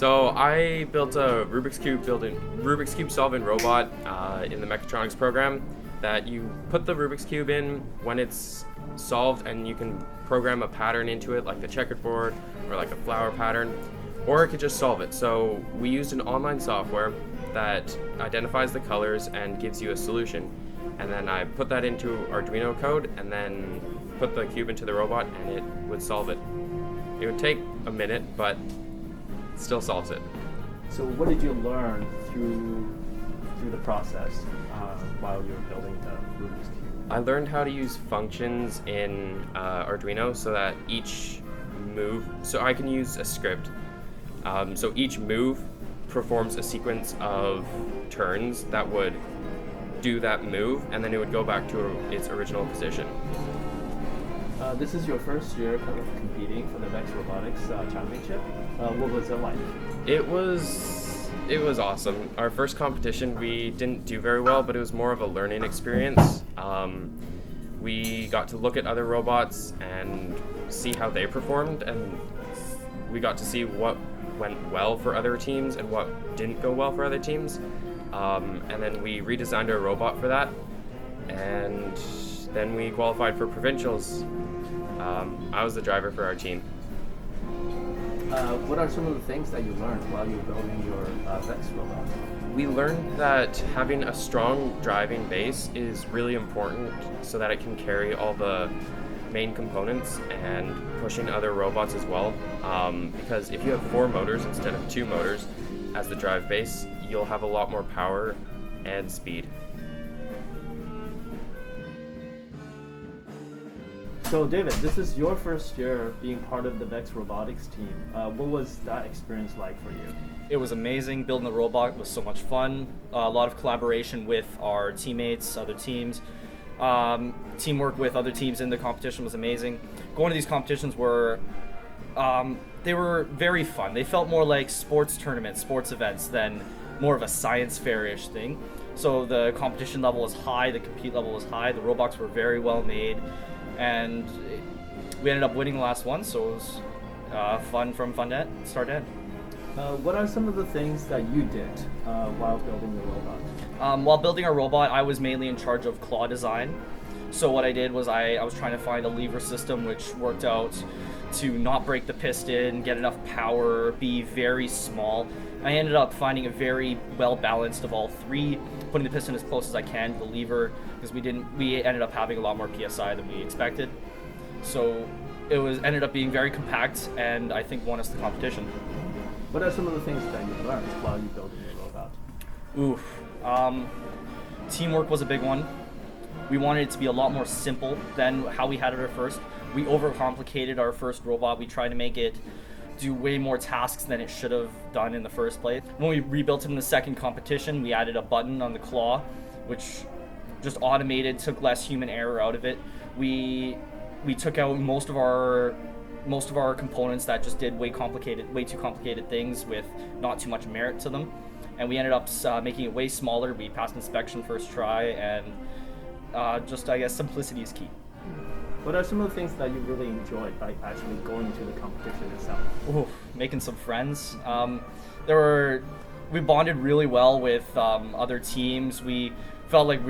So I built a Rubik's Cube solving robot in the mechatronics program that you put the Rubik's Cube in when it's solved, and you can program a pattern into it, like the checkerboard or like a flower pattern, or it could just solve it. So we used an online software that identifies the colors and gives you a solution, and then I put that into Arduino code and then put the cube into the robot, and it would solve it. It would take a minute, but still solves it. So what did you learn through the process while you were building the Rubik's Cube? I learned how to use functions in Arduino so that each move, so I can use a script. So each move performs a sequence of turns that would do that move, and then it would go back to its original position. This is your first year kind of competing for the VEX Robotics Championship. What was it like? It was awesome. Our first competition, we didn't do very well, but it was more of a learning experience. We got to look at other robots and see how they performed, and we got to see what went well for other teams and what didn't go well for other teams. And then we redesigned our robot for that, and then we qualified for provincials. I was the driver for our team. What are some of the things that you learned while you were building your VEX robot? We learned that having a strong driving base is really important so that it can carry all the main components and pushing other robots as well. Because if you have 4 motors instead of 2 motors as the drive base, you'll have a lot more power and speed. So David, this is your first year being part of the VEX Robotics team. What was that experience like for you? It was amazing. Building the robot was so much fun. A lot of collaboration with our teammates, other teams. Teamwork with other teams in the competition was amazing. Going to these competitions they were very fun. They felt more like sports tournaments, sports events than more of a science fair-ish thing. So the competition level was high, the compete level was high, the robots were very well made, and we ended up winning the last one, so it was fun from start to end. What are some of the things that you did while building the robot? While building our robot, I was mainly in charge of claw design. So what I did was I was trying to find a lever system which worked out to not break the piston, get enough power, be very small. I ended up finding a very well balanced of all three, putting the piston as close as I can to the lever, because we ended up having a lot more PSI than we expected. So it ended up being very compact, and I think won us the competition. What are some of the things that you learned while you built the robot? Teamwork was a big one. We wanted it to be a lot more simple than how we had it at first. We overcomplicated our first robot. We tried to make it do way more tasks than it should have done in the first place. When we rebuilt it in the second competition, we added a button on the claw, which just automated, took less human error out of it. We took out most of our components that just did way too complicated things with not too much merit to them, and we ended up making it way smaller. We passed inspection first try, and I guess simplicity is key. What are some of the things that you really enjoyed by actually going to the competition itself? Making some friends. We bonded really well with other teams. We felt like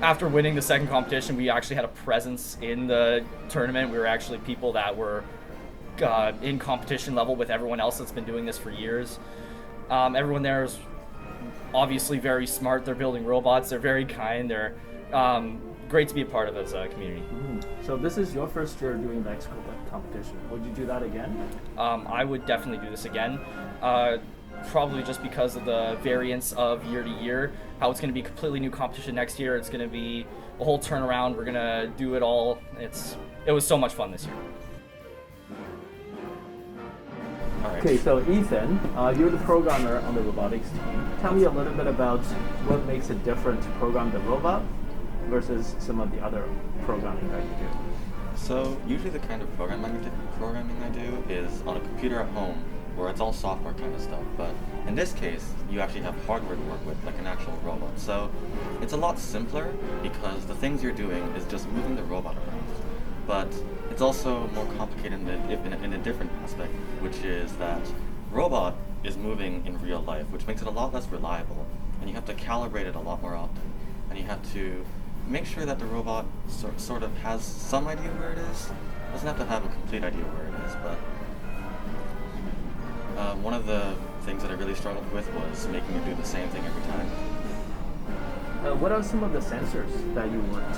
after winning the second competition, we actually had a presence in the tournament. We were actually people that were in competition level with everyone else that's been doing this for years. Everyone there is obviously very smart. They're building robots. They're very kind. They're great to be a part of as a community. So this is your first year doing the X competition. Would you do that again? I would definitely do this again. Probably just because of the variance of year to year, how it's going to be a completely new competition next year. It's going to be a whole turnaround. We're going to do it all. It was so much fun this year. Okay, so Ethan, you're the programmer on the robotics team. Tell me a little bit about what makes it different to program the robot versus some of the other programming that you do. So usually the kind of programming I do is on a computer at home, where it's all software kind of stuff, but in this case, you actually have hardware to work with, like an actual robot. So it's a lot simpler because the things you're doing is just moving the robot around. but it's also more complicated in a different aspect, which is that robot is moving in real life, which makes it a lot less reliable, and you have to calibrate it a lot more often, and you have to make sure that the robot sort of has some idea where it is. It doesn't have to have a complete idea where it is, but one of the things that I really struggled with was making it do the same thing every time. What are some of the sensors that you worked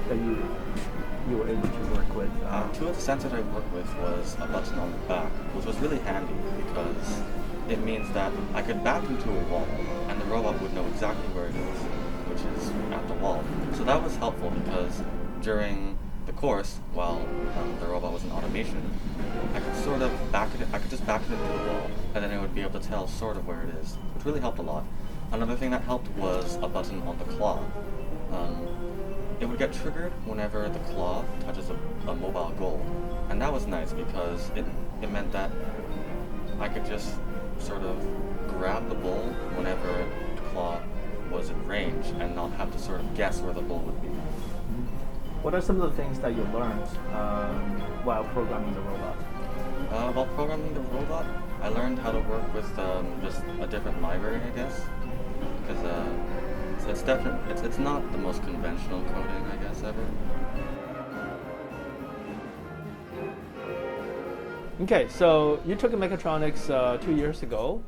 that you were able to work with? Two of the sensors I worked with was a button on the back, which was really handy because it means that I could back into a wall and the robot would know exactly where it is, which is at the wall. So that was helpful because during the course, while the robot was in automation, I could sort of just back it into the wall, and then it would be able to tell sort of where it is, which really helped a lot. Another thing that helped was a button on the claw. It would get triggered whenever the claw touches a mobile goal, and that was nice because it meant that I could just sort of grab the bull whenever the claw was in range and not have to sort of guess where the bull would be. What are some of the things that you learned while programming the robot? While programming the robot, I learned how to work with just a different library, I guess, because it's not the most conventional coding, I guess, ever. Okay, so you took mechatronics 2 years ago.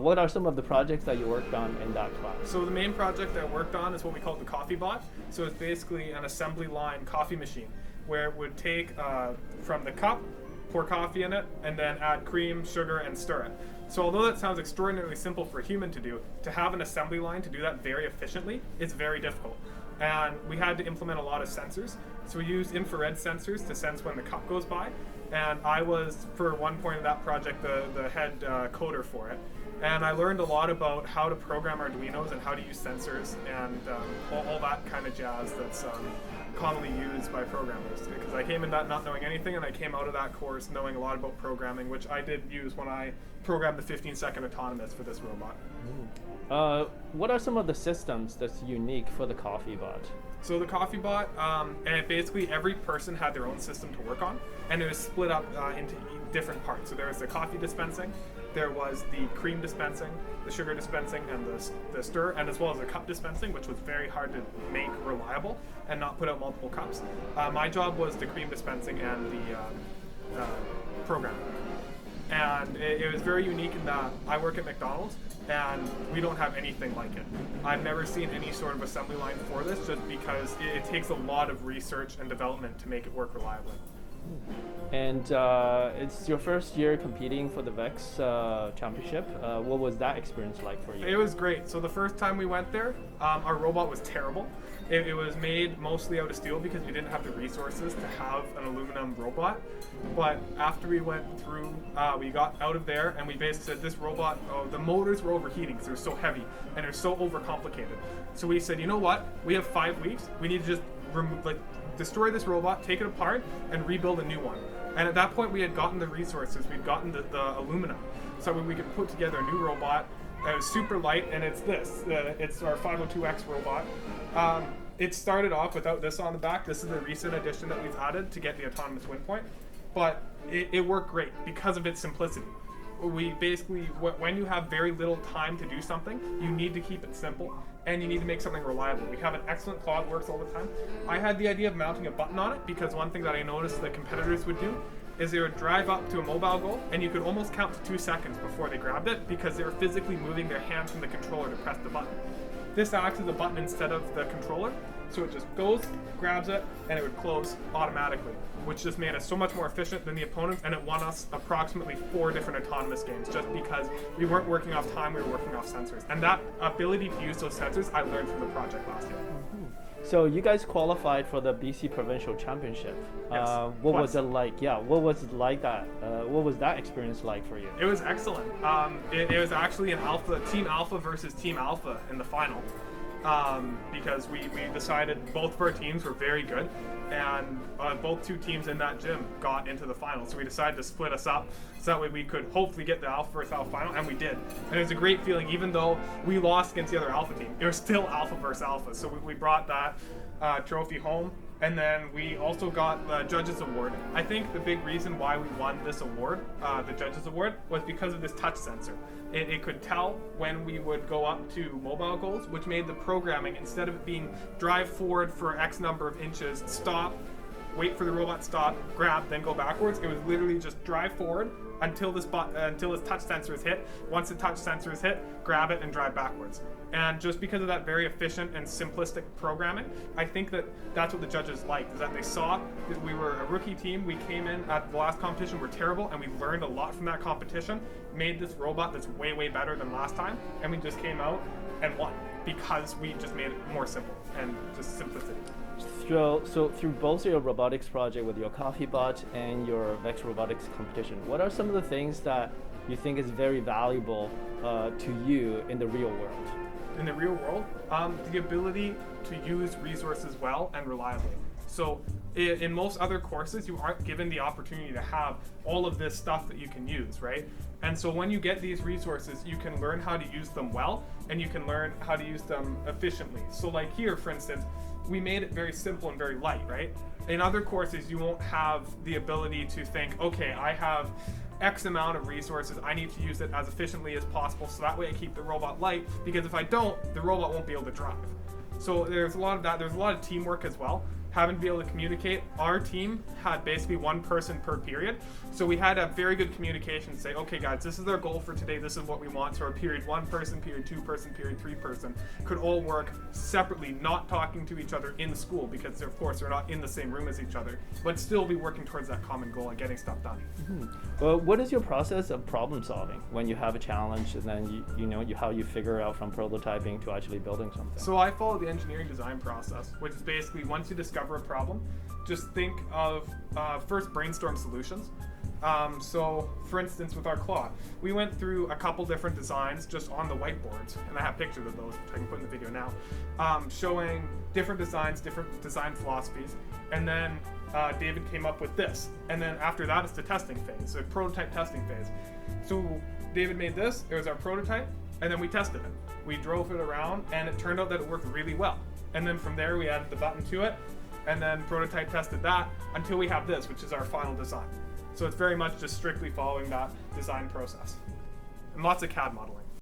What are some of the projects that you worked on in that class? So the main project I worked on is what we call the coffee bot. So it's basically an assembly line coffee machine where it would take from the cup, pour coffee in it, and then add cream, sugar, and stir it. So although that sounds extraordinarily simple for a human to do, to have an assembly line to do that very efficiently is very difficult. And we had to implement a lot of sensors. So we used infrared sensors to sense when the cup goes by. And I was, for one point of that project, the head coder for it. And I learned a lot about how to program Arduinos and how to use sensors and all that kind of jazz that's commonly used by programmers. Because I came in that not knowing anything, and I came out of that course knowing a lot about programming, which I did use when I programmed the 15-second autonomous for this robot. What are some of the systems that's unique for the coffee bot? So the coffee bot, and basically every person had their own system to work on, and it was split up into different parts. So there was the coffee dispensing, there was the cream dispensing, the sugar dispensing, and the stir, and as well as the cup dispensing, which was very hard to make reliable and not put out multiple cups. My job was the cream dispensing and the programming. And it was very unique in that I work at McDonald's and we don't have anything like it. I've never seen any sort of assembly line for this just because it takes a lot of research and development to make it work reliably. And it's your first year competing for the VEX championship. What was that experience like for you? It was great. So the first time we went there, our robot was terrible. It was made mostly out of steel because we didn't have the resources to have an aluminum robot. But after we went through, we got out of there and we basically said this robot, the motors were overheating because they were so heavy and they're so overcomplicated. So we said, you know what? We have 5 weeks. We need to just destroy this robot, take it apart, and rebuild a new one. And at that point, we had gotten the resources. We'd gotten the aluminum, so we could put together a new robot. It was super light, and it's this. It's our 502X robot. It started off without this on the back. This is the recent addition that we've added to get the autonomous wind point. But it worked great because of its simplicity. We basically, when you have very little time to do something, you need to keep it simple, and you need to make something reliable. We have an excellent claw that works all the time. I had the idea of mounting a button on it because one thing that I noticed that competitors would do is they would drive up to a mobile goal, and you could almost count to 2 seconds before they grabbed it because they were physically moving their hand from the controller to press the button. This acts as a button instead of the controller, so it just goes, grabs it, and it would close automatically, which just made us so much more efficient than the opponents, and it won us approximately 4 different autonomous games just because we weren't working off time, we were working off sensors. And that ability to use those sensors, I learned from the project last year. So you guys qualified for the BC Provincial Championship. Yes, what twice. was it like? Yeah, what was it like that? What was that experience like for you? It was excellent. It was actually an Team Alpha versus Team Alpha in the final. Because we decided both of our teams were very good, and both 2 teams in that gym got into the final. So we decided to split us up so that way we could hopefully get the Alpha versus Alpha final, and we did. And it was a great feeling, even though we lost against the other Alpha team. It was still Alpha versus Alpha. So we brought that trophy home, And then we also got the Judges Award. I think the big reason why we won this award, the Judges Award, was because of this touch sensor. It could tell when we would go up to mobile goals, which made the programming, instead of it being drive forward for X number of inches, stop, wait for the robot to stop, grab, then go backwards. It was literally just drive forward until this touch sensor is hit. Once the touch sensor is hit, grab it and drive backwards. And just because of that very efficient and simplistic programming, I think that that's what the judges liked, is that they saw that we were a rookie team. We came in at the last competition, we're terrible, and we learned a lot from that competition, made this robot that's way, way better than last time, and we just came out and won because we just made it more simple and just simplicity. So through both your robotics project with your Coffee Bot and your Vex Robotics competition, what are some of the things that you think is very valuable to you in the real world? In the real world, the ability to use resources well and reliably. So in most other courses, you aren't given the opportunity to have all of this stuff that you can use, right? And so when you get these resources, you can learn how to use them well, and you can learn how to use them efficiently. So like here, for instance, we made it very simple and very light, right? In other courses, you won't have the ability to think, okay, I have X amount of resources, I need to use it as efficiently as possible, so that way I keep the robot light, because if I don't, the robot won't be able to drive. So there's a lot of that. There's a lot of teamwork as well. Having to be able to communicate. Our team had basically one person per period. So we had a very good communication, say, okay guys, this is our goal for today, this is what we want. So our period 1 person, period 2 person, period 3 person could all work separately, not talking to each other in school, because of course they're not in the same room as each other, but still be working towards that common goal and getting stuff done. Mm-hmm. Well, what is your process of problem solving when you have a challenge, and then how you figure out from prototyping to actually building something? So I follow the engineering design process, which is basically once you discover a problem, just think of first brainstorm solutions. So for instance, with our claw, we went through a couple different designs just on the whiteboards, and I have pictures of those, which I can put in the video now, showing different designs, different design philosophies, and then David came up with this. And then after that, it's the testing phase, so prototype testing phase. So David made this, it was our prototype, and then we tested it. We drove it around, and it turned out that it worked really well. And then from there, we added the button to it, and then prototype tested that until we have this, which is our final design. So it's very much just strictly following that design process. And lots of CAD modeling.